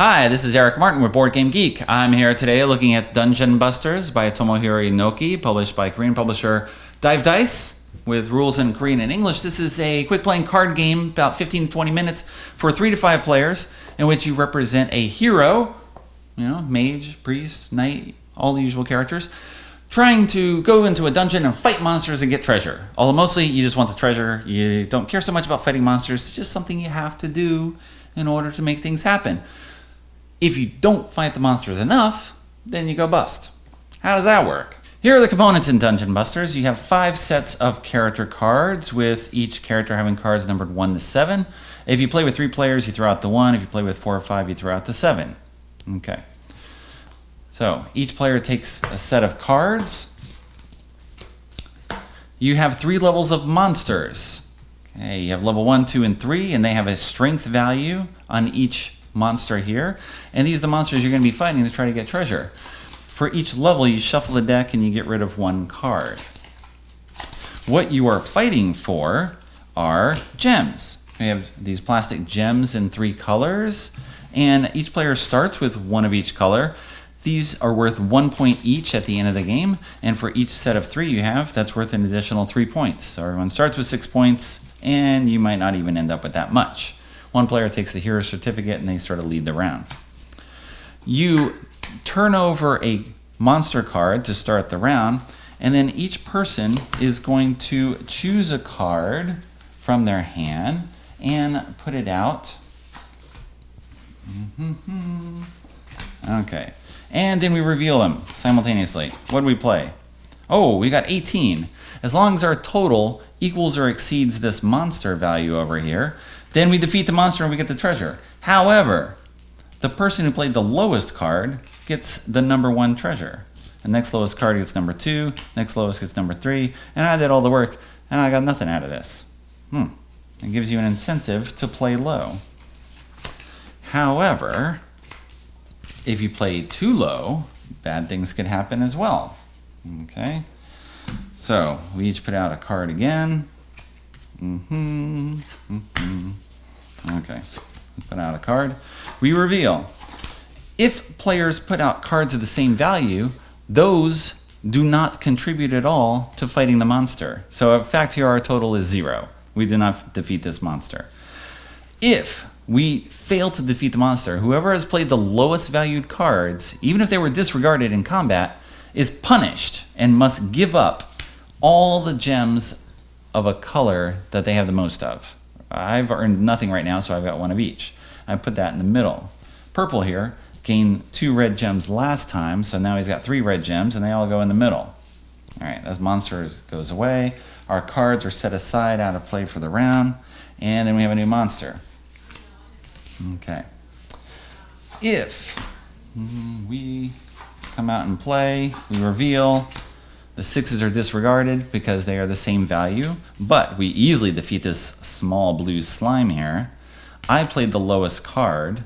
Hi, this is Eric Martin with Board Game Geek. I'm here today looking at Dungeon Busters by Tomohiro Inoki, published by Korean publisher Dive Dice, with rules in Korean and English. This is a quick-playing card game, about 15 to 20 minutes, for 3 to 5 players, in which you represent a hero, mage, priest, knight, all the usual characters, trying to go into a dungeon and fight monsters and get treasure. Although mostly you just want the treasure. You don't care so much about fighting monsters. It's just something you have to do in order to make things happen. If you don't fight the monsters enough, then you go bust. How does that work? Here are the components in Dungeon Busters. You have 5 sets of character cards, with each character having cards numbered 1 to 7. If you play with 3 players, you throw out the 1. If you play with 4 or 5, you throw out the 7. Okay. So each player takes a set of cards. You have 3 levels of monsters. Okay, you have level 1, 2, and 3, and they have a strength value on each monster here. And these are the monsters you're going to be fighting to try to get treasure. For each level, you shuffle the deck and you get rid of 1 card. What you are fighting for are gems. We have these plastic gems in 3 colors, and each player starts with 1 of each color. These are worth 1 point each at the end of the game, and for each set of 3 you have, that's worth an additional 3 points. So everyone starts with 6 points, and you might not even end up with that much. One player takes the hero certificate, and they sort of lead the round. You turn over a monster card to start the round, and then each person is going to choose a card from their hand and put it out. Okay. And then we reveal them simultaneously. What do we play? Oh, we got 18. As long as our total equals or exceeds this monster value over here, then we defeat the monster and we get the treasure. However, the person who played the lowest card gets the number 1 treasure. The next lowest card gets number 2, next lowest gets number 3, and I did all the work, and I got nothing out of this. It gives you an incentive to play low. However, if you play too low, bad things could happen as well. Okay, so we each put out a card again. Okay, put out a card. We reveal. If players put out cards of the same value, those do not contribute at all to fighting the monster. So in fact, here our total is 0. We do not defeat this monster. If we fail to defeat the monster, whoever has played the lowest valued cards, even if they were disregarded in combat, is punished and must give up all the gems of a color that they have the most of. I've earned nothing right now, so I've got 1 of each. I put that in the middle. Purple here gained 2 red gems last time, so now he's got 3 red gems, and they all go in the middle. All right, as monster goes away, our cards are set aside out of play for the round, and then we have a new monster. Okay. If we come out and play, we reveal, the 6s are disregarded because they are the same value, but we easily defeat this small blue slime here. I played the lowest card.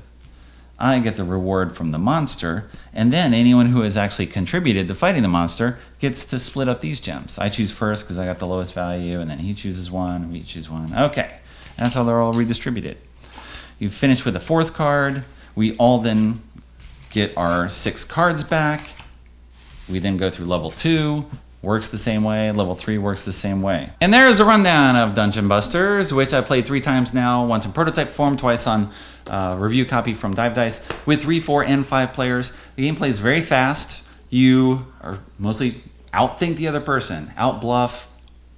I get the reward from the monster, and then anyone who has actually contributed to fighting the monster gets to split up these gems. I choose first because I got the lowest value, and then he chooses 1, and we choose 1. Okay, that's how they're all redistributed. You finish with a 4th card. We all then get our 6 cards back. We then go through level 2. Works the same way. Level 3 works the same way. And there's a rundown of Dungeon Busters, which I played 3 times now, once in prototype form, twice on review copy from Dive Dice, with 3, 4, and 5 players. The game plays very fast. You are mostly outthink the other person, outbluff,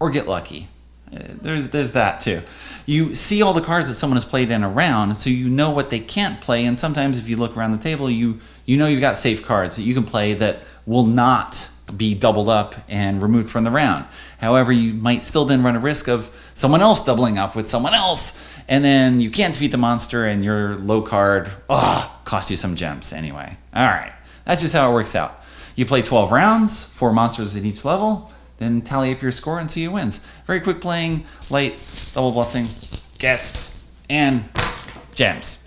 or get lucky. There's that too. You see all the cards that someone has played in a round, so you know what they can't play, and sometimes if you look around the table, you know you've got safe cards that you can play that will not be doubled up and removed from the round. However, you might still then run a risk of someone else doubling up with someone else, and then you can't defeat the monster, and your low card cost you some gems anyway. All right, that's just how it works out. You play 12 rounds, 4 monsters at each level, then tally up your score and see who wins. Very quick playing, light, double blessing, guests, and gems.